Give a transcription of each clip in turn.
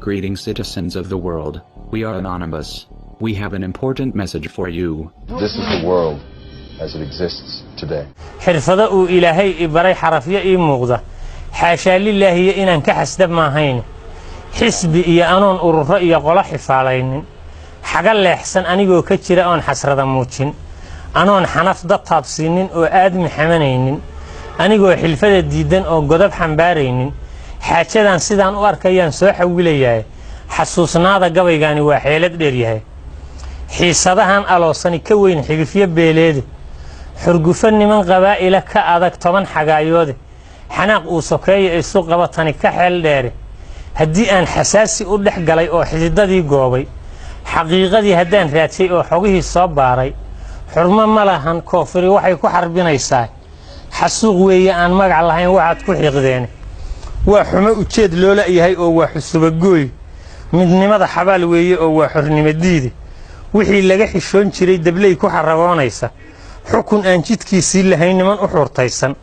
Greetings, citizens of the world. We are anonymous. We have an important message for you. This is the world as it exists today. حرفضة إلهي إبراي حرفية موغدة حاشا لله إنان كحسد ما هين حسبي إيا أنون أرفئي قولا حفالين حقال لحسن أنيقو كتير أون حسرة موتين أنون حنف دطاب سنين أو آدم حمانين أنيقو حلفة ديدن أو قدب حنبارين حاجدان سيدان واركيان سوحا ويلياي حسوسنا دا قويقاني وحيلة ديرياي حيصدهان ألوصاني كوين حقفية بيليدي حرقفني من قبائل كأدك طبان حقايودي حناق وسكري السوق قبطاني كحل داري هدي أن حساسي أولح قلي أو حزيدة دي قوبي حقيقة دي هدان راتي أو حقيه الصباري حرما ملاهان كوفري وحي كحربين إيساي حسوق ويا أن مقع اللهين واحد كحيقديني وحما أتشيد لولا إيهاي أو وحسوب القوي من نمضى حبال ويا أو وحرني مديدي وحي لقاحي شون شري دبلي كحربان إيسا حكون أن جدكيسي لهين من أحور تيسان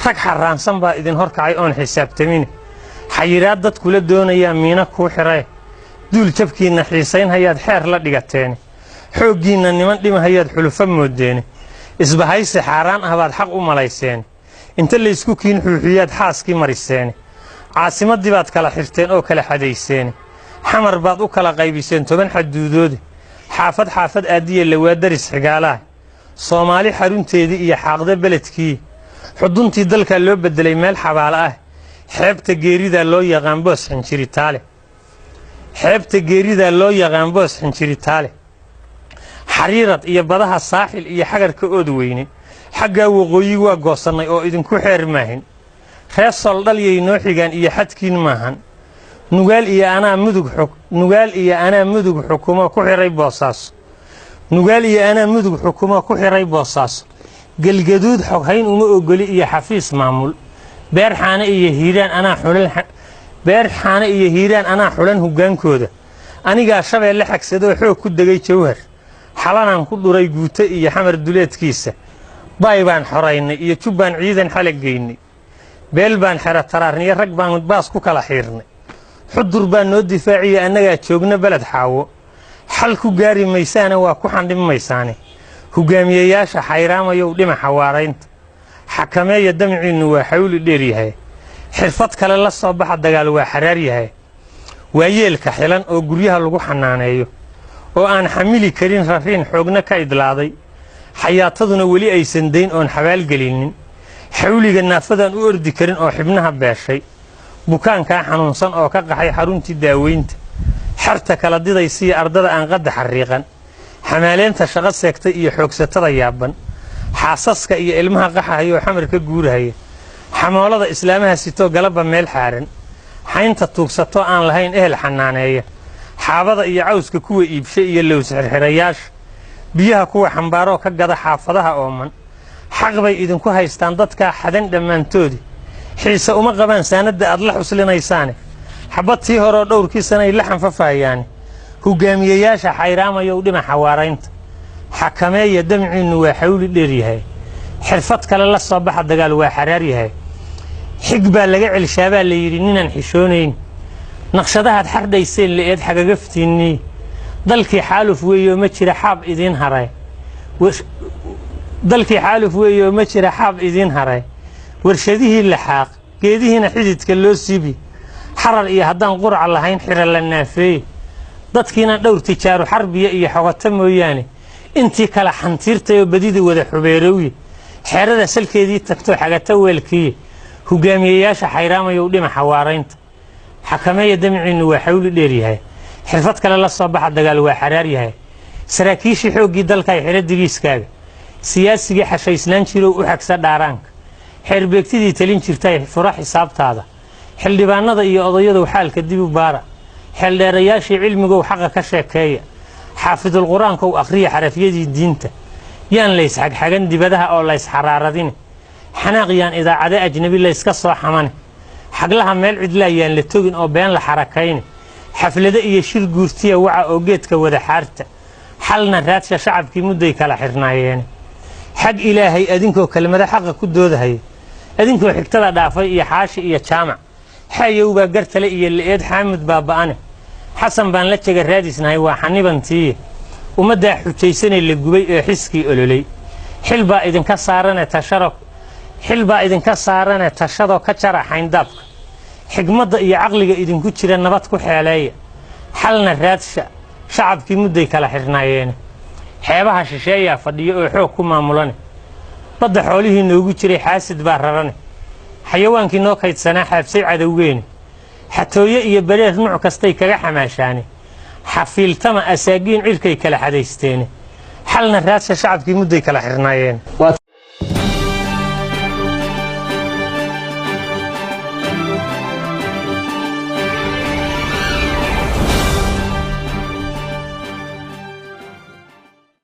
رك حرانسان با إذن هركعي أون حساب تميني حيرات داد كل دون يامينا كو حراي دول تبكينا حيسين هياد حير لديقاتيني حوقينا نمان لما هياد حلوفا موديني إسبهاي سحاران أهباد حق ملايسيني انت اللي اسكوكين حوحياد حاسكي مريسيني عاصمة دي باد كلا حرتين أو كلا حديسيني حمر باد أو كلا غيبيسين توبان حدودودي حافظ آدية اللي وادرس حقالاه صومالي حرون تيدي إيا حاقده بلدكي حدونتي دلك اللو بدلي ميل حبالاه حيبت جيريدا لو يغان بوس حنشيري تالي حيبت جيريدا لو يغان بوس حنشيري تالي حريرت إيا بدها الساحل إيا حقر كأودويني حقا وغوي وقوصني أو إذن كحير ماهن خيصل دلي نوحيقان إيا حدكين ماهن نقال إيا أنا مدق حكومة كحيري بوصاص نقال إيا أنا مدق حكومة كحيري بوصاص قلقدود حقهين وما أقولي إيا حفيظ معمول بيرحانة إيا هيران أنا حولان هقان كودا أني قاشبه اللي حكسدو حوك كودة جوهر حالان كودو راي قوتا إيا حمر دوليت كيسة بايبان حريني إيا تشوبان عيدان حلق جيني بيلبان حرا ترارني رقبان مدباس كوكالا حيرني حضر بان نو دفاعية أننا تشوقنا بلد حاو حلكو قاري ميسانة واكوحان دم ميساني هقاميياشا حيراما يو دم حوارينت حكمية دمعين وحاول ديريها حرفت كلا لا صباح دغال waa xaraar yahay waayeelka xilan oo guryaha lagu xanaaneeyo oo aan xamili karin rafin xoogna ka idlaaday xayaataduna wali aysan deyn oon xabaal gelinin xawliga naafadan u ordi karin oo xibnaha beeshay bukaanka xanuunsan oo ka qaxay xaruntii daaweynta xarta kala didaysay ardada aan qad xariiqan xamaaleenta shaqo seegtay iyo xoogsatada yaaban xaasaska iyo ilmaha qaxayo xamar ka guurahaya xamoolada islaamaha sito galaba meel xaaran xaynta tuugsato aan lahayn ehel xanaaneeya xaabada iyo cawska kuwa iibshay iyo lows xirxirayaasha biyaha kuwa xambaaro ka gada xaafadaha ooman xaq bay idinku haystaan dadka xadan dhamaantoodi xiisa uma qabaan saanada aad la xuslinaysaan xabadtii hore dhowrkii sanay la xanfafaayaan hogaamiyayaasha xayraamayo dhima xawaaraynta xakameeya damciinu waa xawli dheeryahay xirfad kale la soo baxa dagaal waa xaraar yahay xigba laga celshaabaa la yiri ninaan xishoonayn naqshadaha xardhayseen leed xagaga ftiinni dalkii xaaluf weeyo ma jira xaab idin haray warshadihii laxaaq geedihiina xididka loo siibi xarar iyo haddaan qurca lahayn xira la naafeey dadkiina dhowr tijaaru xarbiya iyo xogata mooyaane intii kala xantiirtay oo badida wada xubeerowye xeerada salkeedii tagto xagata weelkii hogaamiyayaasha xayraamayo dhima xawaaraynta xakameeya damciinu waa xawli dheeryahay xirfad kale la soo baxa dagaal waa xaraar yahay saraakiishii xooggii dalka ay xiradigiiskaaga siyaasigii xashaysnaan jirow u xagsa dhaaraanka xeerbeegtidii talin jirtay fura xisaabtaada xildhibaanada iyo odayadu xaalka dib u baara xeeldheerayaashii cilmigow xaqa ka sheekeeya xaafidul quraankow akhriya xarafyadii diinta yaan lays xagxagan dibadaha oo lays xaraaradin xanaaqyaan idaacada ajnabi layska soo xamane xaglaha meel cidlaayaan la togin oo been la xarakayn xaflada iyo shir guurtiya waxa oo geedka wada xaarta xalna raadsha shacabkii mudday kala xirnaayeen xag ilaahay adinkoo kelmada xaqa ku doodahay adinkoo xigtada dhaafay iyo xaashi iyo jaamac xayowba gartale iyo leed xaamid baaba'ane حسن بان لا جيga raadisnahay waa xanibantii umada xujaysanay la gubay ee xiskii ololay xilba idinka saarana tasharaf xilba idinka saarana tashado ka jaraxayn dabka xigmada iyo aqliga idinku jira nabad ku xeeleeya xalna raadsha shacabkii mudday kala xirnaayeen xeebaha shisheeya fadhiyo oo xoog ku maamulan badda xoolihii noogu jiray xaasid baa raran xayawaankii noo kaydsanaa xabsay cadawgeena xatooye iyo bareer nooc kastay kaga xamaashaani xafiiltama asaagiin cirkay kala xadaysteen xalna raadsha shacabkii mudday kala xirnaayeen